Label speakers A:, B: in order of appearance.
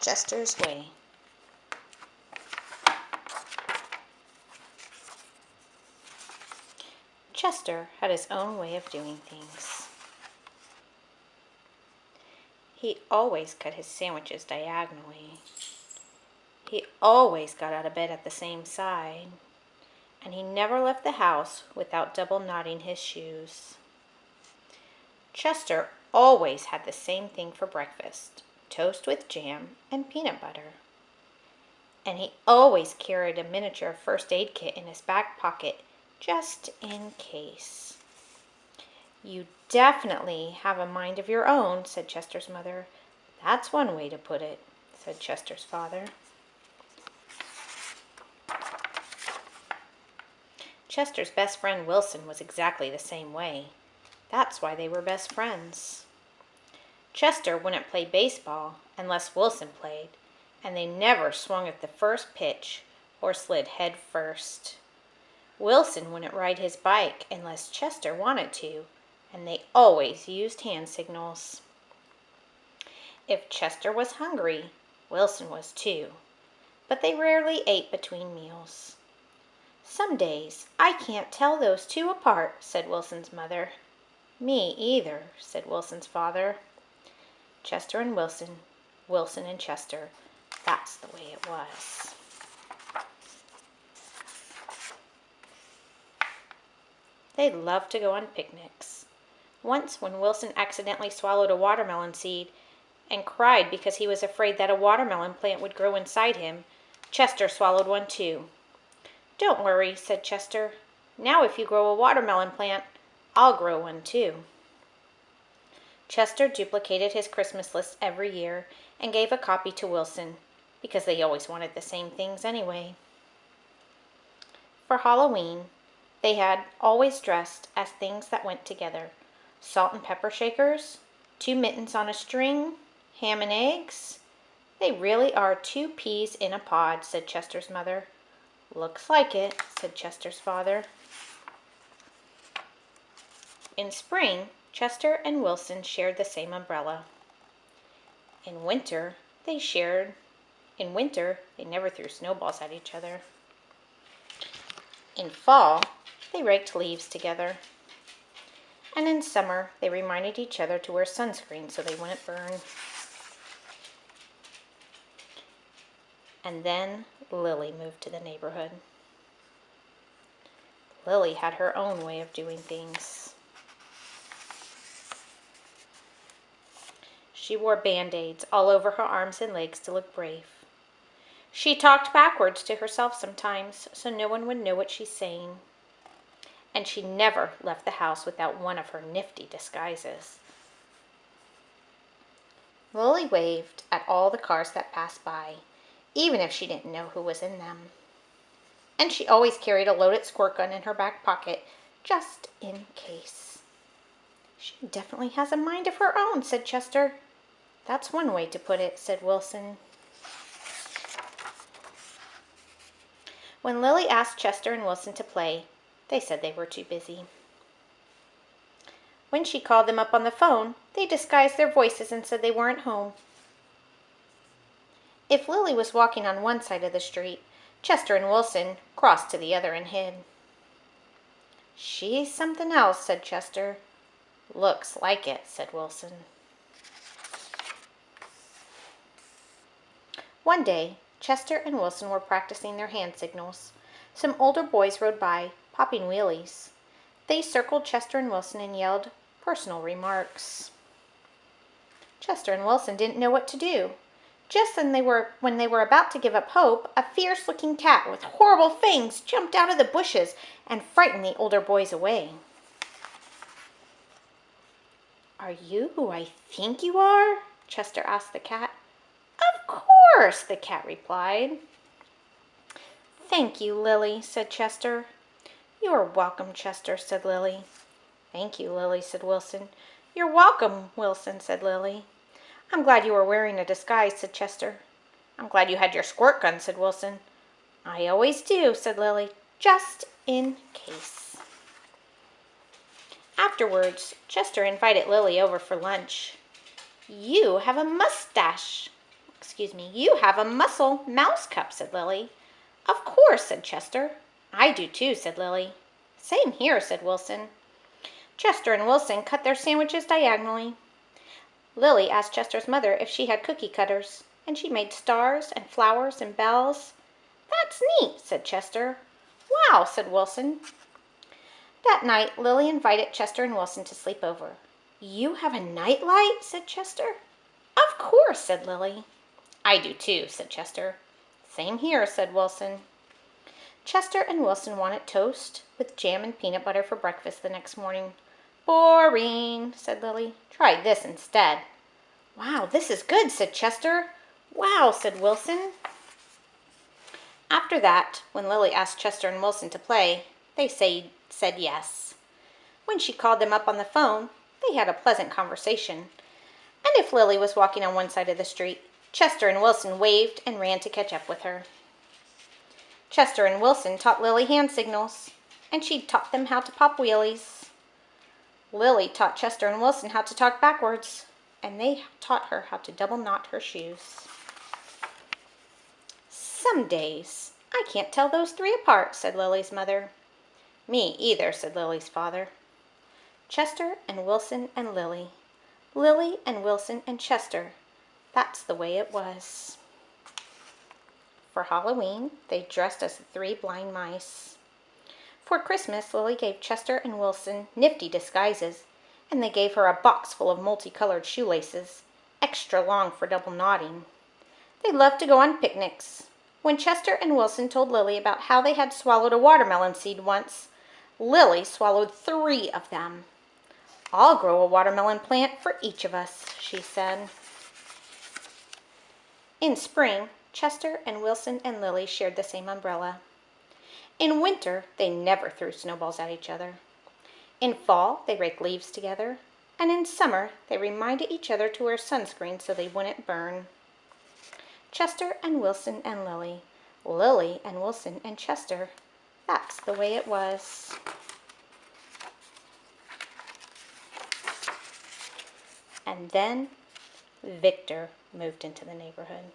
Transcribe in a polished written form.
A: Chester's Way. Chester had his own way of doing things. He always cut his sandwiches diagonally. He always got out of bed at the same side. And he never left the house without double knotting his shoes. Chester always had the same thing for breakfast, toast with jam and peanut butter. And he always carried a miniature first aid kit in his back pocket, just in case. "You definitely have a mind of your own," said Chester's mother. "That's one way to put it," said Chester's father. Chester's best friend Wilson was exactly the same way. That's why they were best friends. Chester wouldn't play baseball unless Wilson played, and they never swung at the first pitch or slid head first. Wilson wouldn't ride his bike unless Chester wanted to, and they always used hand signals. If Chester was hungry, Wilson was too, but they rarely ate between meals. "Some days I can't tell those two apart," said Wilson's mother. "Me either," said Wilson's father. Chester and Wilson, Wilson and Chester, that's the way it was. They loved to go on picnics. Once, when Wilson accidentally swallowed a watermelon seed and cried because he was afraid that a watermelon plant would grow inside him, Chester swallowed one too. "Don't worry," said Chester. "Now if you grow a watermelon plant, I'll grow one too." Chester duplicated his Christmas list every year and gave a copy to Wilson, because they always wanted the same things anyway. For Halloween, they had always dressed as things that went together: salt and pepper shakers, 2 mittens on a string, ham and eggs. "They really are 2 peas in a pod," said Chester's mother. "Looks like it," said Chester's father. In spring, Chester and Wilson shared the same umbrella. In winter, they never threw snowballs at each other. In fall, they raked leaves together. And in summer, they reminded each other to wear sunscreen so they wouldn't burn. And then Lily moved to the neighborhood. Lily had her own way of doing things. She wore Band-Aids all over her arms and legs to look brave. She talked backwards to herself sometimes so no one would know what she's saying. And she never left the house without one of her nifty disguises. Lily waved at all the cars that passed by, even if she didn't know who was in them. And she always carried a loaded squirt gun in her back pocket, just in case. "She definitely has a mind of her own," said Chester. "That's one way to put it," said Wilson. When Lily asked Chester and Wilson to play, they said they were too busy. When she called them up on the phone, they disguised their voices and said they weren't home. If Lily was walking on one side of the street, Chester and Wilson crossed to the other and hid. "She's something else," said Chester. "Looks like it," said Wilson. One day, Chester and Wilson were practicing their hand signals. Some older boys rode by, popping wheelies. They circled Chester and Wilson and yelled personal remarks. Chester and Wilson didn't know what to do. Just when they were about to give up hope, a fierce-looking cat with horrible fangs jumped out of the bushes and frightened the older boys away. "Are you who I think you are?" Chester asked the cat. "Of course," the cat replied. "Thank you, Lily," said Chester. "You are welcome, Chester," said Lily. "Thank you, Lily," said Wilson. "You're welcome, Wilson," said Lily. "I'm glad you were wearing a disguise," said Chester. "I'm glad you had your squirt gun," said Wilson. "I always do," said Lily, "just in case." Afterwards, Chester invited Lily over for lunch. "You have a mustache," You have a muscle mouse cup, said Lily. Of course, said Chester. I do too, said Lily. Same here, said Wilson. Chester and Wilson cut their sandwiches diagonally. Lily asked Chester's mother if she had cookie cutters, and she made stars and flowers and bells. That's neat, said Chester. Wow, said Wilson. That night, Lily invited Chester and Wilson to sleep over. You have a night light, said Chester. Of course, said Lily. I do too, said Chester. Same here, said Wilson. Chester and Wilson wanted toast with jam and peanut butter for breakfast the next morning. Boring, said Lily. Try this instead. Wow, this is good, said Chester. Wow, said Wilson. After that, when Lily asked Chester and Wilson to play, they said yes. When she called them up on the phone, they had a pleasant conversation. And if Lily was walking on one side of the street, Chester and Wilson waved and ran to catch up with her. Chester and Wilson taught Lily hand signals, and she taught them how to pop wheelies. Lily taught Chester and Wilson how to talk backwards, and they taught her how to double knot her shoes. Some days I can't tell those three apart, said Lily's mother. Me either, said Lily's father. Chester and Wilson and Lily. Lily and Wilson and Chester. That's the way it was. For Halloween, they dressed as the three blind mice. For Christmas, Lily gave Chester and Wilson nifty disguises, and they gave her a box full of multicolored shoelaces, extra long for double knotting. They loved to go on picnics. When Chester and Wilson told Lily about how they had swallowed a watermelon seed once, Lily swallowed 3 of them. I'll grow a watermelon plant for each of us, she said. In spring, Chester and Wilson and Lily shared the same umbrella. In winter, they never threw snowballs at each other. In fall, they raked leaves together. And in summer, they reminded each other to wear sunscreen so they wouldn't burn. Chester and Wilson and Lily. Lily and Wilson and Chester. That's the way it was. And then Victor moved into the neighborhood.